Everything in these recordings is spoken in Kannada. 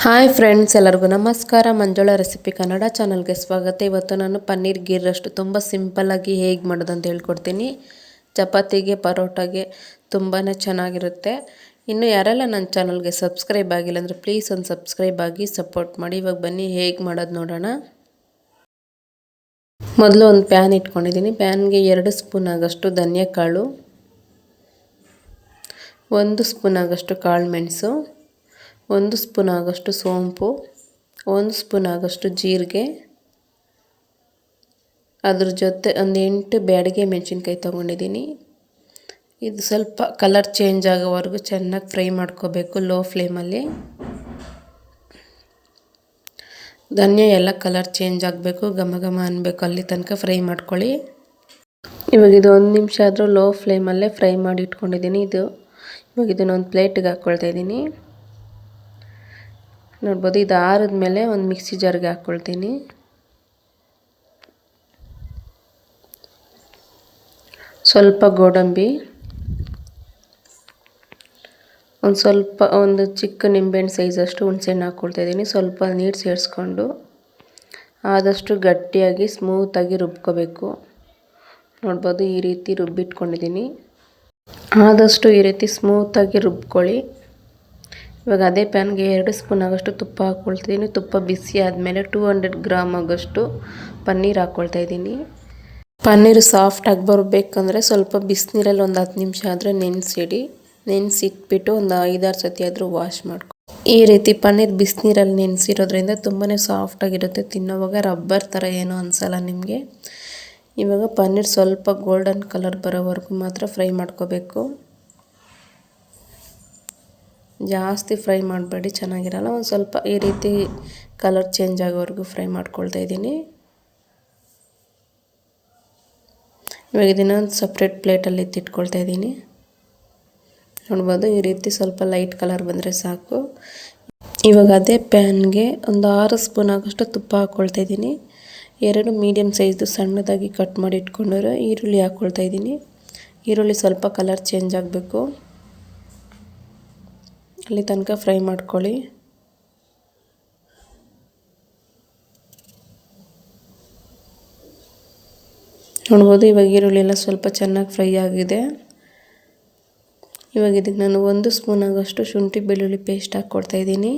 ಹಾಯ್ ಫ್ರೆಂಡ್ಸ್, ಎಲ್ಲರಿಗೂ ನಮಸ್ಕಾರ. ಮಂಜುಳಾ ರೆಸಿಪಿ ಕನ್ನಡ ಚಾನಲ್ಗೆ ಸ್ವಾಗತ. ಇವತ್ತು ನಾನು ಪನ್ನೀರ್ ಗೀ ರೋಸ್ಟ್ ತುಂಬ ಸಿಂಪಲ್ಲಾಗಿ ಹೇಗೆ ಮಾಡೋದು ಅಂತ ಹೇಳ್ಕೊಡ್ತೀನಿ. ಚಪಾತಿಗೆ ಪರೋಟಾಗೆ ತುಂಬಾ ಚೆನ್ನಾಗಿರುತ್ತೆ. ಇನ್ನು ಯಾರೆಲ್ಲ ನನ್ನ ಚಾನಲ್ಗೆ ಸಬ್ಸ್ಕ್ರೈಬ್ ಆಗಿಲ್ಲ ಅಂದರೆ ಪ್ಲೀಸ್ ಒಂದು ಸಬ್ಸ್ಕ್ರೈಬ್ ಆಗಿ ಸಪೋರ್ಟ್ ಮಾಡಿ. ಇವಾಗ ಬನ್ನಿ ಹೇಗೆ ಮಾಡೋದು ನೋಡೋಣ. ಮೊದಲು ಒಂದು ಪ್ಯಾನ್ ಇಟ್ಕೊಂಡಿದ್ದೀನಿ. ಪ್ಯಾನ್ಗೆ 2 ಸ್ಪೂನ್ ಆಗೋಷ್ಟು ಧನಿಯಾಕಾಳು, 1 ಸ್ಪೂನ್ ಆಗೋಷ್ಟು ಕಾಳು ಮೆಣಸು, 1 ಸ್ಪೂನ್ ಆಗೋಷ್ಟು ಸೋಂಪು, 1 ಸ್ಪೂನ್ ಆಗೋಷ್ಟು ಜೀರಿಗೆ, ಅದ್ರ ಜೊತೆ ಒಂದು 8 ಬ್ಯಾಡಗಿ ಮೆಣಸಿನ್ಕಾಯಿ ತೊಗೊಂಡಿದ್ದೀನಿ. ಇದು ಸ್ವಲ್ಪ ಕಲರ್ ಚೇಂಜ್ ಆಗೋವರೆಗೂ ಚೆನ್ನಾಗಿ ಫ್ರೈ ಮಾಡ್ಕೋಬೇಕು ಲೋ ಫ್ಲೇಮಲ್ಲಿ. ಧನಿಯಾ ಎಲ್ಲ ಕಲರ್ ಚೇಂಜ್ ಆಗಬೇಕು, ಘಮ ಘಮ ಅನ್ನಬೇಕು, ಅಲ್ಲಿ ತನಕ ಫ್ರೈ ಮಾಡ್ಕೊಳ್ಳಿ. ಇವಾಗ ಇದು 1 ನಿಮಿಷ ಆದರೂ ಲೋ ಫ್ಲೇಮಲ್ಲೇ ಫ್ರೈ ಮಾಡಿ ಇಟ್ಕೊಂಡಿದ್ದೀನಿ. ಇವಾಗ ಇದನ್ನೊಂದು ಪ್ಲೇಟಿಗೆ ಹಾಕ್ಕೊಳ್ತಾ ಇದ್ದೀನಿ. ನೋಡ್ಬೋದು, ಇದು ಆರಿದ್ಮೇಲೆ ಒಂದು ಮಿಕ್ಸಿ ಜಾರ್ಗೆ ಹಾಕ್ಕೊಳ್ತೀನಿ. ಸ್ವಲ್ಪ ಗೋಡಂಬಿ, ಒಂದು ಚಿಕ್ಕ ನಿಂಬೆಹಣ್ಣು ಸೈಜಷ್ಟು ಹುಣಸೆಹಣ್ಣು ಹಾಕ್ಕೊಳ್ತಾ ಇದ್ದೀನಿ. ಸ್ವಲ್ಪ ನೀರು ಸೇರಿಸ್ಕೊಂಡು ಆದಷ್ಟು ಗಟ್ಟಿಯಾಗಿ ಸ್ಮೂತಾಗಿ ರುಬ್ಕೋಬೇಕು. ನೋಡ್ಬೋದು, ಈ ರೀತಿ ರುಬ್ಬಿಟ್ಕೊಂಡಿದ್ದೀನಿ. ಆದಷ್ಟು ಈ ರೀತಿ ಸ್ಮೂತಾಗಿ ರುಬ್ಕೊಳ್ಳಿ. ಇವಾಗ ಅದೇ ಪ್ಯಾನ್ಗೆ 2 ಸ್ಪೂನ್ ಆಗೋಷ್ಟು ತುಪ್ಪ ಹಾಕ್ಕೊಳ್ತಿದ್ದೀನಿ. ತುಪ್ಪ ಬಿಸಿ ಆದಮೇಲೆ 200 ಗ್ರಾಮ್ ಆಗೋಷ್ಟು ಪನ್ನೀರ್ ಹಾಕ್ಕೊಳ್ತಾ ಇದ್ದೀನಿ. ಪನ್ನೀರು ಸಾಫ್ಟಾಗಿ ಬರಬೇಕಂದ್ರೆ ಸ್ವಲ್ಪ ಬಿಸಿನೀರಲ್ಲಿ ಒಂದು 10 ನಿಮಿಷ ಆದರೆ ನೆನೆಸಿಟ್ಬಿಟ್ಟು ಒಂದು 5-6 ಸತಿ ಆದರೂ ವಾಶ್ ಮಾಡ್ಕೊ. ಈ ರೀತಿ ಪನ್ನೀರ್ ಬಿಸಿನೀರಲ್ಲಿ ನೆನೆಸಿರೋದ್ರಿಂದ ತುಂಬಾ ಸಾಫ್ಟಾಗಿರುತ್ತೆ. ತಿನ್ನೋವಾಗ ರಬ್ಬರ್ ಥರ ಏನೂ ಅನಿಸಲ್ಲ ನಿಮಗೆ. ಇವಾಗ ಪನ್ನೀರ್ ಸ್ವಲ್ಪ ಗೋಲ್ಡನ್ ಕಲರ್ ಬರೋವರೆಗೂ ಮಾತ್ರ ಫ್ರೈ ಮಾಡ್ಕೋಬೇಕು. ಜಾಸ್ತಿ ಫ್ರೈ ಮಾಡಬೇಡಿ, ಚೆನ್ನಾಗಿರಲ್ಲ. ಒಂದು ಸ್ವಲ್ಪ ಈ ರೀತಿ ಕಲರ್ ಚೇಂಜ್ ಆಗೋವರೆಗೂ ಫ್ರೈ ಮಾಡ್ಕೊಳ್ತಾ ಇದ್ದೀನಿ. ಇವಾಗ ಇದನ್ನು ಒಂದು ಸಪ್ರೇಟ್ ಪ್ಲೇಟಲ್ಲಿ ಎತ್ತಿಟ್ಕೊಳ್ತಾ ಇದ್ದೀನಿ. ನೋಡ್ಬೋದು, ಈ ರೀತಿ ಸ್ವಲ್ಪ ಲೈಟ್ ಕಲರ್ ಬಂದರೆ ಸಾಕು. ಇವಾಗ ಅದೇ ಪ್ಯಾನ್ಗೆ ಒಂದು 6 ಸ್ಪೂನ್ ಆಗೋಷ್ಟು ತುಪ್ಪ ಹಾಕ್ಕೊಳ್ತಾ ಇದ್ದೀನಿ. 2 ಮೀಡಿಯಮ್ ಸೈಜ್ದು ಸಣ್ಣದಾಗಿ ಕಟ್ ಮಾಡಿ ಇಟ್ಕೊಂಡಿರೋ ಈರುಳ್ಳಿ ಹಾಕ್ಕೊಳ್ತಾ ಇದ್ದೀನಿ. ಈರುಳ್ಳಿ ಸ್ವಲ್ಪ ಕಲರ್ ಚೇಂಜ್ ಆಗಬೇಕು, ಅಲ್ಲಿ ತನಕ ಫ್ರೈ ಮಾಡ್ಕೊಳ್ಳಿ. ನೋಡ್ಬೋದು, ಇವಾಗ ಈರುಳ್ಳಿ ಎಲ್ಲ ಸ್ವಲ್ಪ ಚೆನ್ನಾಗಿ ಫ್ರೈ ಆಗಿದೆ. ಇವಾಗ ಇದಕ್ಕೆ ನಾನು 1 ಸ್ಪೂನ್ ಆಗೋಷ್ಟು ಶುಂಠಿ ಬೆಳ್ಳುಳ್ಳಿ ಪೇಸ್ಟ್ ಹಾಕ್ಕೊಡ್ತಾ ಇದ್ದೀನಿ.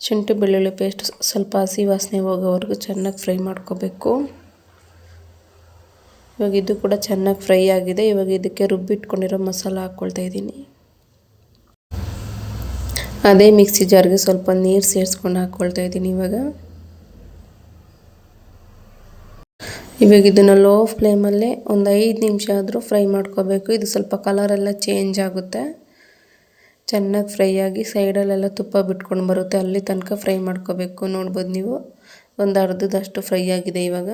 ಶುಂಠಿ ಬೆಳ್ಳುಳ್ಳಿ ಪೇಸ್ಟ್ ಸ್ವಲ್ಪ ಹಸಿ ವಾಸನೆ ಹೋಗೋವರೆಗೂ ಚೆನ್ನಾಗಿ ಫ್ರೈ ಮಾಡ್ಕೋಬೇಕು. ಇವಾಗ ಇದು ಕೂಡ ಚೆನ್ನಾಗಿ ಫ್ರೈ ಆಗಿದೆ. ಇವಾಗ ಇದಕ್ಕೆ ರುಬ್ಬಿಟ್ಕೊಂಡಿರೋ ಮಸಾಲ ಹಾಕ್ಕೊಳ್ತಾ ಇದ್ದೀನಿ. ಅದೇ ಮಿಕ್ಸಿ ಜಾರ್ಗೆ ಸ್ವಲ್ಪ ನೀರು ಸೇರಿಸ್ಕೊಂಡು ಹಾಕ್ಕೊಳ್ತಾ ಇದ್ದೀನಿ. ಇವಾಗ ಇದನ್ನು ಲೋ ಫ್ಲೇಮಲ್ಲೇ ಒಂದು 5 ನಿಮಿಷ ಆದರೂ ಫ್ರೈ ಮಾಡ್ಕೋಬೇಕು. ಇದು ಸ್ವಲ್ಪ ಕಲರೆಲ್ಲ ಚೇಂಜ್ ಆಗುತ್ತೆ. ಚೆನ್ನಾಗಿ ಫ್ರೈ ಆಗಿ ಸೈಡಲ್ಲೆಲ್ಲ ತುಪ್ಪ ಬಿಟ್ಕೊಂಡು ಬರುತ್ತೆ, ಅಲ್ಲಿ ತನಕ ಫ್ರೈ ಮಾಡ್ಕೋಬೇಕು. ನೋಡ್ಬೋದು ನೀವು, ಒಂದು ಅರ್ಧದಷ್ಟು ಫ್ರೈ ಆಗಿದೆ. ಇವಾಗ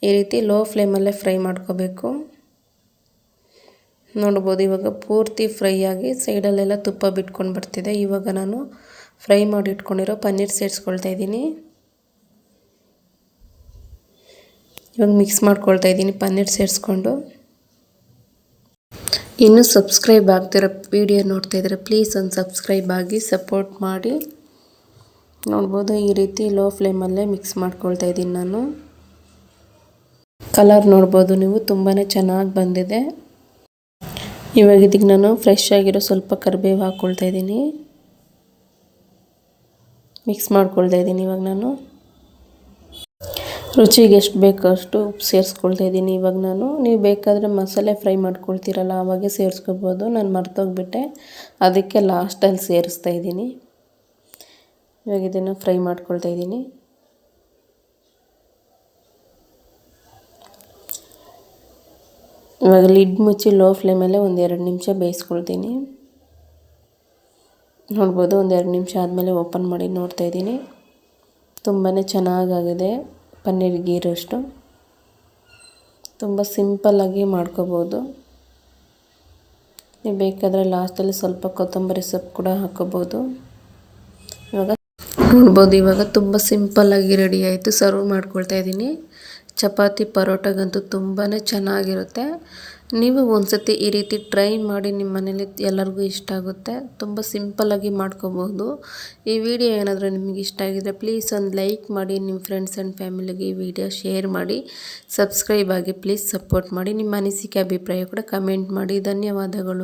ಈ ರೀತಿ ಲೋ ಫ್ಲೇಮಲ್ಲೇ ಫ್ರೈ ಮಾಡ್ಕೋಬೇಕು. ನೋಡ್ಬೋದು, ಇವಾಗ ಪೂರ್ತಿ ಫ್ರೈ ಆಗಿ ಸೈಡಲ್ಲೆಲ್ಲ ತುಪ್ಪ ಬಿಟ್ಕೊಂಡು ಬರ್ತಿದೆ. ಇವಾಗ ನಾನು ಫ್ರೈ ಮಾಡಿ ಇಟ್ಕೊಂಡಿರೋ ಪನ್ನೀರ್ ಸೇರಿಸ್ಕೊಳ್ತಾ ಇದ್ದೀನಿ. ಇವಾಗ ಮಿಕ್ಸ್ ಮಾಡ್ಕೊಳ್ತಾ ಇದ್ದೀನಿ ಪನ್ನೀರ್ ಸೇರಿಸ್ಕೊಂಡು. ಇನ್ನೂ ಸಬ್ಸ್ಕ್ರೈಬ್ ಆಗ್ತಿರೋ ವಿಡಿಯೋ ನೋಡ್ತಾ ಇದ್ದಾರೆ ಪ್ಲೀಸ್ ಒಂದು ಸಬ್ಸ್ಕ್ರೈಬ್ ಆಗಿ ಸಪೋರ್ಟ್ ಮಾಡಿ. ನೋಡ್ಬೋದು, ಈ ರೀತಿ ಲೋ ಫ್ಲೇಮಲ್ಲೇ ಮಿಕ್ಸ್ ಮಾಡ್ಕೊಳ್ತಾ ಇದ್ದೀನಿ ನಾನು. ಕಲರ್ ನೋಡ್ಬೋದು ನೀವು, ತುಂಬಾ ಚೆನ್ನಾಗಿ ಬಂದಿದೆ. ಇವಾಗ ಇದಕ್ಕೆ ನಾನು ಫ್ರೆಶ್ ಆಗಿರೋ ಸ್ವಲ್ಪ ಕರಿಬೇವು ಹಾಕ್ಕೊಳ್ತಾ ಇದ್ದೀನಿ. ಮಿಕ್ಸ್ ಮಾಡ್ಕೊಳ್ತಾ ಇದ್ದೀನಿ. ಇವಾಗ ನಾನು ರುಚಿಗೆ ಎಷ್ಟು ಬೇಕೋ ಅಷ್ಟು ಉಪ್ಪು ಸೇರಿಸ್ಕೊಳ್ತಾ ಇದ್ದೀನಿ. ಇವಾಗ ನೀವು ಬೇಕಾದರೆ ಮಸಾಲೆ ಫ್ರೈ ಮಾಡ್ಕೊಳ್ತೀರಲ್ಲ ಆವಾಗೇ ಸೇರಿಸ್ಕೋಬೋದು. ನಾನು ಮರ್ತೋಗ್ಬಿಟ್ಟೆ, ಅದಕ್ಕೆ ಲಾಸ್ಟಲ್ಲಿ ಸೇರಿಸ್ತಾ ಇದ್ದೀನಿ. ಇವಾಗ ಇದನ್ನು ಫ್ರೈ ಮಾಡ್ಕೊಳ್ತಾ ಇದ್ದೀನಿ. ಇವಾಗ ಲಿಡ್ ಮುಚ್ಚಿ ಲೋ ಫ್ಲೇಮಲ್ಲೇ ಒಂದು 2 ನಿಮಿಷ ಬೇಯಿಸ್ಕೊಳ್ತೀನಿ. ನೋಡ್ಬೋದು, ಒಂದು 2 ನಿಮಿಷ ಆದಮೇಲೆ ಓಪನ್ ಮಾಡಿ ನೋಡ್ತಾ ಇದ್ದೀನಿ. ತುಂಬಾ ಚೆನ್ನಾಗಾಗಿದೆ ಪನ್ನೀರ್ ಗೀ ರೋಸ್ಟು. ತುಂಬ ಸಿಂಪಲ್ಲಾಗಿ ಮಾಡ್ಕೋಬೋದು. ನೀವು ಬೇಕಾದರೆ ಲಾಸ್ಟಲ್ಲಿ ಸ್ವಲ್ಪ ಕೊತ್ತಂಬರಿ ಸೊಪ್ಪು ಕೂಡ ಹಾಕೋಬೋದು. ಇವಾಗ ನೋಡ್ಬೋದು, ಇವಾಗ ತುಂಬ ಸಿಂಪಲ್ಲಾಗಿ ರೆಡಿ ಆಯಿತು. ಸರ್ವ್ ಮಾಡ್ಕೊಳ್ತಾ ಇದ್ದೀನಿ. ಚಪಾತಿ ಪರೋಟಗಂತೂ ತುಂಬಾ ಚೆನ್ನಾಗಿರುತ್ತೆ. ನೀವು ಒಂದ್ಸತಿ ಈ ರೀತಿ ಟ್ರೈ ಮಾಡಿ, ನಿಮ್ಮ ಮನೇಲಿ ಎಲ್ಲರಿಗೂ ಇಷ್ಟ ಆಗುತ್ತೆ. ತುಂಬ ಸಿಂಪಲ್ಲಾಗಿ ಮಾಡ್ಕೋಬಹುದು. ಈ ವಿಡಿಯೋ ಏನಾದರೂ ನಿಮಗೆ ಇಷ್ಟ ಆಗಿದ್ರೆ ಪ್ಲೀಸ್ ಒಂದು ಲೈಕ್ ಮಾಡಿ, ನಿಮ್ಮ ಫ್ರೆಂಡ್ಸ್ ಆ್ಯಂಡ್ ಫ್ಯಾಮಿಲಿಗೆ ಈ ವಿಡಿಯೋ ಶೇರ್ ಮಾಡಿ, ಸಬ್ಸ್ಕ್ರೈಬ್ ಆಗಿ ಪ್ಲೀಸ್ ಸಪೋರ್ಟ್ ಮಾಡಿ. ನಿಮ್ಮ ಅನಿಸಿಕೆ ಅಭಿಪ್ರಾಯ ಕೂಡ ಕಮೆಂಟ್ ಮಾಡಿ. ಧನ್ಯವಾದಗಳು.